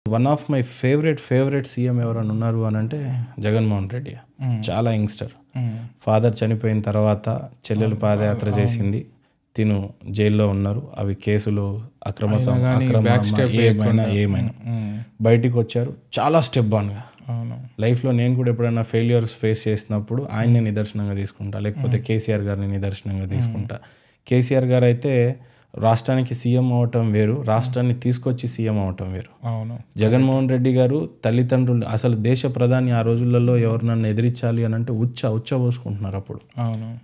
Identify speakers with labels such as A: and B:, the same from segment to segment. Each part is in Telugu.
A: One of my favourite CM ఎవరైనా ఉన్నారు అని అంటే జగన్మోహన్ రెడ్డి. చాలా యంగ్స్టర్. ఫాదర్ చనిపోయిన తర్వాత చెల్లెలు పాదయాత్ర చేసింది, తిను జైల్లో ఉన్నారు. అవి కేసులు ఏమైనా బయటికి వచ్చారు. చాలా స్టెప్ ఆన్గా లైఫ్లో నేను కూడా ఎప్పుడైనా ఫెయిల్యూర్స్ ఫేస్ చేసినప్పుడు ఆయన్ని నిదర్శనంగా తీసుకుంటా, లేకపోతే కేసీఆర్ గారిని నిదర్శనంగా తీసుకుంటా. కేసీఆర్ గారు అయితే రాష్ట్రానికి సీఎం అవటం వేరు, రాష్ట్రాన్ని తీసుకొచ్చి సీఎం అవటం వేరు. జగన్మోహన్ రెడ్డి గారు తల్లిదండ్రులు, అసలు దేశ ప్రధాని ఆ రోజులలో ఎవరు నన్ను ఎదిరించాలి అని అంటే ఉచ్చ పోసుకుంటున్నారు అప్పుడు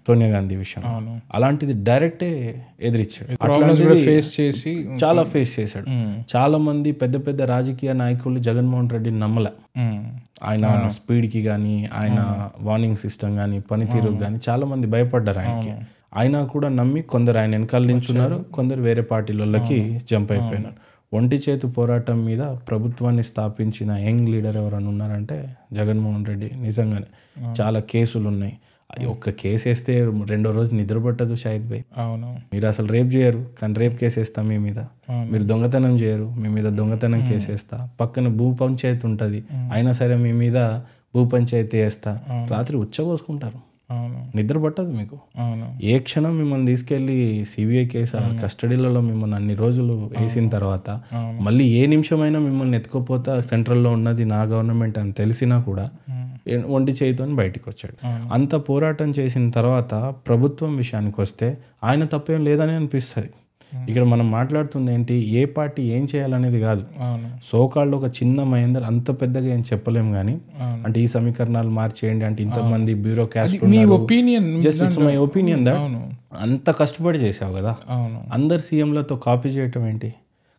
A: సోనియా గాంధీ విషయం. అలాంటిది డైరెక్టే ఎదిరించాడు, చాలా ఫేస్ చేశాడు. చాలా మంది పెద్ద పెద్ద రాజకీయ నాయకులు జగన్మోహన్ రెడ్డిని నమ్మలే. ఆయన స్పీడ్కి కానీ, ఆయన వార్నింగ్ సిస్టమ్ కానీ, పనితీరుకి కానీ చాలా మంది భయపడ్డారు ఆయనకి. అయినా కూడా నమ్మి కొందరు ఆయన వెనకాల నించున్నారు, కొందరు వేరే పార్టీలకి జంప్ అయిపోయినారు. ఒంటి చేతు పోరాటం మీద ప్రభుత్వాన్ని స్థాపించిన యంగ్ లీడర్ ఎవరైనా ఉన్నారంటే జగన్మోహన్ రెడ్డి. నిజంగానే చాలా కేసులు ఉన్నాయి. ఒక్క కేసు వేస్తే రెండో రోజు నిద్ర పట్టదు షాహిద్ భాయ్. మీరు అసలు రేప్ చేయరు, కానీ రేప్ కేసు వేస్తా మీ మీద. మీరు దొంగతనం చేయరు, మీ మీద దొంగతనం కేసు వేస్తా. పక్కన భూ పంచాయతీ ఉంటుంది, అయినా సరే మీ మీద భూ పంచాయతీ వేస్తా. రాత్రి ఉచ్చబోసుకుంటారు, నిద్ర పట్టదు మీకు. ఏ క్షణం మిమ్మల్ని తీసుకెళ్లి సిబిఐ కేసు కస్టడీలలో మిమ్మల్ని అన్ని రోజులు వేసిన తర్వాత మళ్ళీ ఏ నిమిషమైనా మిమ్మల్ని ఎత్తుకోపోతా సెంట్రల్లో ఉన్నది నా గవర్నమెంట్ అని తెలిసినా కూడా ఒంటి చేయితో బయటికి వచ్చాడు. అంత పోరాటం చేసిన తర్వాత ప్రభుత్వం విషయానికి వస్తే ఆయన తప్పేం లేదని అనిపిస్తుంది. ఇక్కడ మనం మాట్లాడుతుంది ఏంటి, ఏ పార్టీ ఏం చేయాలనేది కాదు. సోకాళ్ళు ఒక చిన్న మహేందర్ అంత పెద్దగా ఏం చెప్పలేము, కానీ అంటే ఈ సమీకరణాలు మార్చేయండి అంటే ఇంతమంది bureaucrats, just it's my opinion that అంత కష్టపడి చేసావు కదా. అందరు సీఎంలతో కాపీ చేయటం ఏంటి?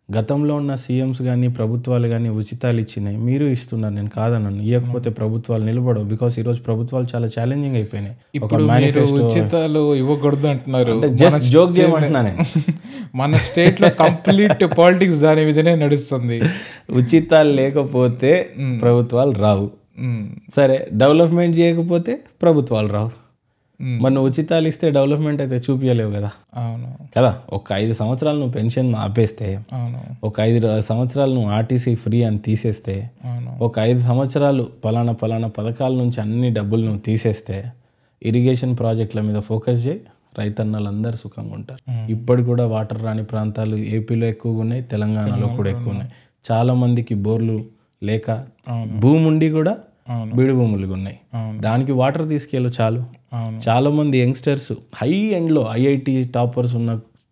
A: గతంలో ఉన్న సీఎంస్ కానీ ప్రభుత్వాలు కానీ ఉచితాలు ఇచ్చినాయి, మీరు ఇస్తున్నారు, నేను కాదన్నాను. ఇవ్వకపోతే ప్రభుత్వాలు నిలబడవు. బికాస్ ఈరోజు ప్రభుత్వాలు చాలా ఛాలెంజింగ్ అయిపోయినాయి.
B: ఉచితాలు ఇవ్వకూడదు అంటున్నారు,
A: జస్ట్ జోక్ చేయమంటున్నాను.
B: మన స్టేట్ లో కంప్లీట్ పాలిటిక్స్ దాని మీదనే నడుస్తుంది.
A: ఉచితాలు లేకపోతే ప్రభుత్వాలు రావు, సరే డెవలప్మెంట్ చేయకపోతే ప్రభుత్వాలు రావు. మన ఉచితాలు ఇస్తే డెవలప్మెంట్ అయితే చూపించలేవు కదా. కదా, ఒక 5 సంవత్సరాలు నువ్వు పెన్షన్ ఆపేస్తే, ఒక 5 సంవత్సరాలు నువ్వు ఆర్టీసీ ఫ్రీ అని తీసేస్తే, ఒక 5 సంవత్సరాలు పలానా పథకాల నుంచి అన్ని డబ్బులు నువ్వు తీసేస్తే, ఇరిగేషన్ ప్రాజెక్టుల మీద ఫోకస్ చేయి, రైతన్నలు అందరూ సుఖంగా ఉంటారు. ఇప్పటి కూడా వాటర్ రాని ప్రాంతాలు ఏపీలో ఎక్కువగా ఉన్నాయి, తెలంగాణలో కూడా ఎక్కువ ఉన్నాయి. చాలా మందికి బోర్లు లేక భూమి ఉండి కూడా బీడు భూములుగా ఉన్నాయి. దానికి వాటర్ తీసుకెళ్ళు చాలు. చాలా మంది యంగ్స్టర్స్ హై ఎండ్లో ఐఐటి టాపర్స్ ఉన్న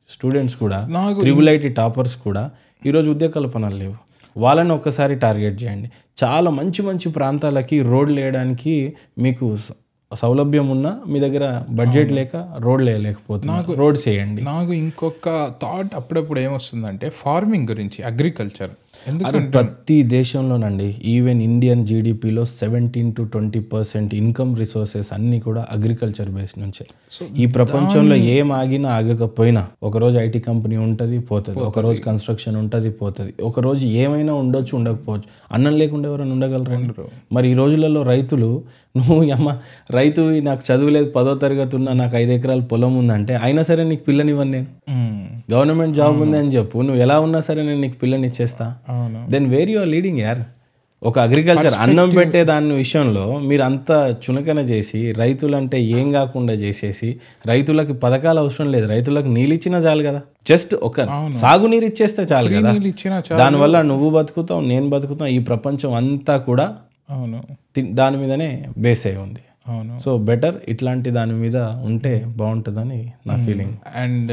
A: స్టూడెంట్స్ కూడా, ట్రిపుల్ ఐటీ టాపర్స్ కూడా ఈరోజు ఉద్యోగ కల్పనలు లేవు. వాళ్ళని ఒక్కసారి టార్గెట్ చేయండి. చాలా మంచి ప్రాంతాలకి రోడ్లు వేయడానికి మీకు సౌలభ్యం ఉన్నా మీ దగ్గర బడ్జెట్ లేక రోడ్లు వేయలేకపోతున్నారు, రోడ్స్ వేయండి.
B: నాకు ఇంకొక థాట్ అప్పుడప్పుడు ఏమొస్తుందంటే ఫార్మింగ్ గురించి, అగ్రికల్చర్.
A: ఎందుకంటే ప్రతి దేశంలోనండి, ఈవెన్ ఇండియన్ జీడిపిలో 17 to 20% ఇన్కమ్ రిసోర్సెస్ అన్నీ కూడా అగ్రికల్చర్ బేస్ నుంచే. ఈ ప్రపంచంలో ఏం ఆగినా ఆగకపోయినా, ఒకరోజు ఐటీ కంపెనీ ఉంటుంది పోతుంది, ఒకరోజు కన్స్ట్రక్షన్ ఉంటుంది పోతుంది, ఒకరోజు ఏమైనా ఉండొచ్చు ఉండకపోవచ్చు. అన్నం లేకుండా ఎవరైనా ఉండగలరు? మరి ఈ రోజులలో రైతులు, నువ్వు రైతు నాకు చదువులేదు 10వ తరగతి ఉన్నా నాకు 5 ఎకరాల పొలం ఉందంటే అయినా సరే నీకు పిల్లనివ్వను నేను. గవర్నమెంట్ జాబ్ ఉంది అని చెప్పు, నువ్వు ఎలా ఉన్నా సరే నేను నీకు పిల్లని ఇచ్చేస్తా. Then where you are leading యార్. ఒక అగ్రికల్చర్ అన్నం పెట్టే దాని విషయంలో మీరు అంతా చునకన చేసి, రైతులంటే ఏం కాకుండా చేసేసి, రైతులకు పథకాలు అవసరం లేదు, రైతులకు నీళ్ళు ఇచ్చినా చాలు కదా. జస్ట్ ఒక సాగునీరు ఇచ్చేస్తే చాలు కదా. దానివల్ల నువ్వు బతుకుతావు, నేను బతుకుతాం, ఈ ప్రపంచం అంతా కూడా దాని మీదనే బేస్ అయి ఉంది. సో బెటర్ ఇట్లాంటి దాని మీద ఉంటే బాగుంటుందని నా feeling.
B: And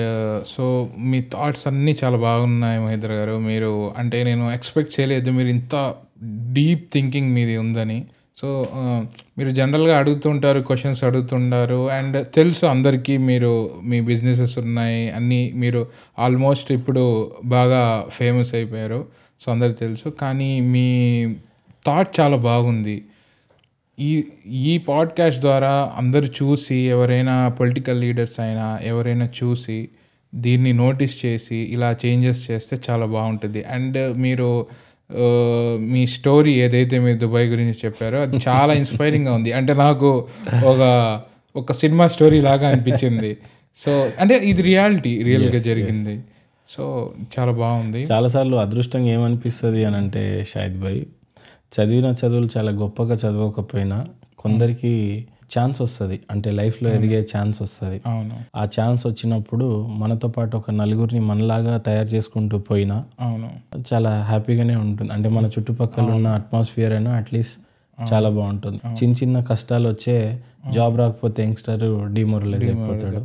B: so me thoughts అన్నీ చాలా బాగున్నాయి మహేంద్ర గారు. మీరు అంటే నేను ఎక్స్పెక్ట్ చేయలేదు మీరు ఇంత డీప్ థింకింగ్ మీది ఉందని. సో మీరు జనరల్గా అడుగుతుంటారు, క్వశ్చన్స్ అడుగుతుంటారు, అండ్ తెలుసు అందరికీ మీరు మీ బిజినెసెస్ ఉన్నాయి అన్నీ, మీరు ఆల్మోస్ట్ ఇప్పుడు బాగా ఫేమస్ అయిపోయారు, సో అందరికి తెలుసు. కానీ మీ థాట్ చాలా బాగుంది. ఈ పాడ్కాస్ట్ ద్వారా అందరు చూసి, ఎవరైనా పొలిటికల్ లీడర్స్ అయినా ఎవరైనా చూసి దీన్ని నోటీస్ చేసి ఇలా చేంజెస్ చేస్తే చాలా బాగుంటుంది. అండ్ మీరు మీ స్టోరీ ఏదైతే మీరు దుబాయ్ గురించి చెప్పారో అది చాలా ఇన్స్పైరింగ్గా ఉంది. అంటే నాకు ఒక సినిమా స్టోరీ లాగా అనిపించింది. సో అంటే ఇది రియల్గా జరిగింది. సో చాలా బాగుంది.
A: చాలాసార్లు అదృష్టంగా ఏమనిపిస్తుంది అని అంటే షాహిద్ భాయ్, చదివిన చదువులు చాలా గొప్పగా చదవకపోయినా కొందరికి ఛాన్స్ వస్తుంది, అంటే లైఫ్లో ఎదిగే ఛాన్స్ వస్తుంది.
B: అవును,
A: ఆ ఛాన్స్ వచ్చినప్పుడు మనతో పాటు ఒక నలుగురిని మనలాగా తయారు చేసుకుంటూ పోయినా
B: అవును,
A: చాలా హ్యాపీగానే ఉంటుంది. అంటే మన చుట్టుపక్కల ఉన్న అట్మాస్ఫియర్ అయినా అట్లీస్ట్ చాలా బాగుంటుంది. చిన్న చిన్న కష్టాలు వచ్చే, జాబ్ రాకపోతే యంగ్స్టర్ డిమోరలైజ్ అయిపోతాడు,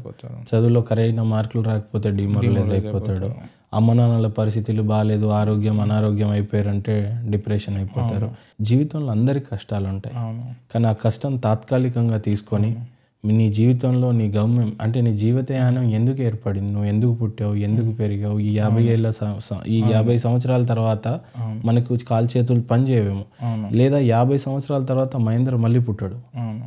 A: చదువులో కరైన మార్కులు రాకపోతే డిమోరలైజ్ అయిపోతాడు, అమ్మ నాన్నల పరిస్థితులు బాగాలేదు, ఆరోగ్యం అనారోగ్యం అయిపోయారంటే డిప్రెషన్ అయిపోతారు. జీవితంలో అందరికి కష్టాలు ఉంటాయి, కానీ ఆ కష్టం తాత్కాలికంగా తీసుకొని నీ జీవితంలో నీ గమ్యం, అంటే నీ జీవితయానం ఎందుకు ఏర్పడింది, నువ్వు ఎందుకు పుట్టావు, ఎందుకు పెరిగావు, ఈ 50 సంవత్సరాల తర్వాత మనకు కాలు చేతులు పని చేయవేమో, లేదా 50 సంవత్సరాల తర్వాత మహేంద్ర మళ్ళీ పుట్టాడు,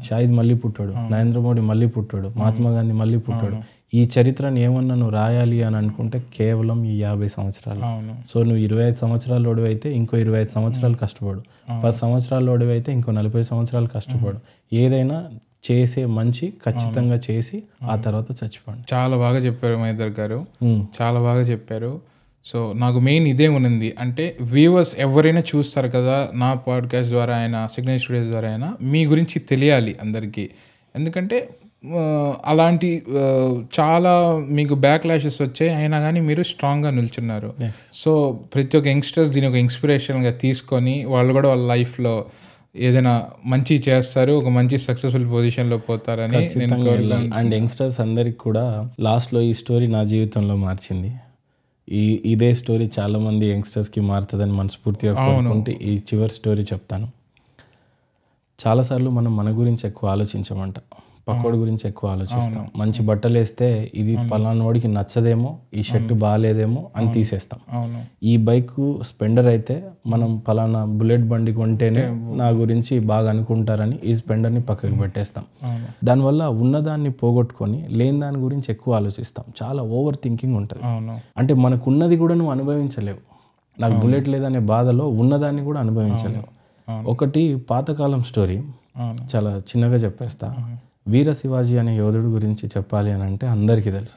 A: షాహిద్ మళ్ళీ పుట్టాడు, నరేంద్ర మోడీ మళ్ళీ పుట్టాడు, మహాత్మా గాంధీ మళ్ళీ పుట్టాడు. ఈ చరిత్రను ఏమన్నా నువ్వు రాయాలి అని అనుకుంటే కేవలం ఈ 50 సంవత్సరాలు. సో నువ్వు 25 సంవత్సరాలు అయితే ఇంకో 25 సంవత్సరాలు కష్టపడు, 10 సంవత్సరాలు అయితే ఇంకో 40 సంవత్సరాలు కష్టపడు. ఏదైనా చేసే మంచి ఖచ్చితంగా చేసి ఆ తర్వాత చచ్చిపోండి.
B: చాలా బాగా చెప్పారు మహేందర్ గారు, చాలా బాగా చెప్పారు. సో నాకు మెయిన్ ఇదే ఉన్నది, అంటే వ్యూవర్స్ ఎవరైనా చూస్తారు కదా నా పాడ్కాస్ట్ ద్వారా అయినా సిగ్నేచర్ స్టూడియోస్ ద్వారా అయినా, మీ గురించి తెలియాలి అందరికీ. ఎందుకంటే అలాంటి చాలా మీకు బ్యాక్ లాషెస్ వచ్చాయి, అయినా కానీ మీరు స్ట్రాంగ్గా నిల్చున్నారు. సో ప్రతి ఒక్క యంగ్స్టర్స్ దీని ఒక ఇన్స్పిరేషన్గా తీసుకొని వాళ్ళు కూడా వాళ్ళ లైఫ్లో ఏదైనా మంచి చేస్తారు, ఒక మంచి సక్సెస్ఫుల్ పొజిషన్లో పోతారని నేను కోరుకుంటున్నాను.
A: అండ్ యంగ్స్టర్స్ అందరికి కూడా లాస్ట్లో ఈ స్టోరీ నా జీవితంలో మార్చింది. ఇదే స్టోరీ చాలా మంది యంగ్స్టర్స్కి మారుతుందని మనస్ఫూర్తిగా కోరుకుంటే ఈ చివరి స్టోరీ చెప్తాను. చాలాసార్లు మనం మన గురించి ఎక్కువ ఆలోచించమంట, పక్కోడి గురించి ఎక్కువ ఆలోచిస్తాం. మంచి బట్టలు వేస్తే ఇది పలానా వాడికి నచ్చదేమో, ఈ షర్ట్ బాగాలేదేమో అని తీసేస్తాం. ఈ బైక్ స్పెండర్ అయితే మనం పలానా బుల్లెట్ బండి కొంటేనే నా గురించి బాగా అనుకుంటారని ఈ స్పెండర్ని పక్కకు పెట్టేస్తాం. దానివల్ల ఉన్నదాన్ని పోగొట్టుకొని లేని దాని గురించి ఎక్కువ ఆలోచిస్తాం. చాలా ఓవర్ థింకింగ్ ఉంటుంది. అంటే మనకున్నది కూడా నువ్వు అనుభవించలేవు. నాకు బుల్లెట్ లేదనే బాధలో ఉన్నదాన్ని కూడా అనుభవించలేవు. ఒకటి పాతకాలం స్టోరీ, చాలా చిన్నగా చెప్పేస్తా. వీర శివాజీ అనే యోధుడు గురించి చెప్పాలి అని అంటే అందరికీ తెలుసు.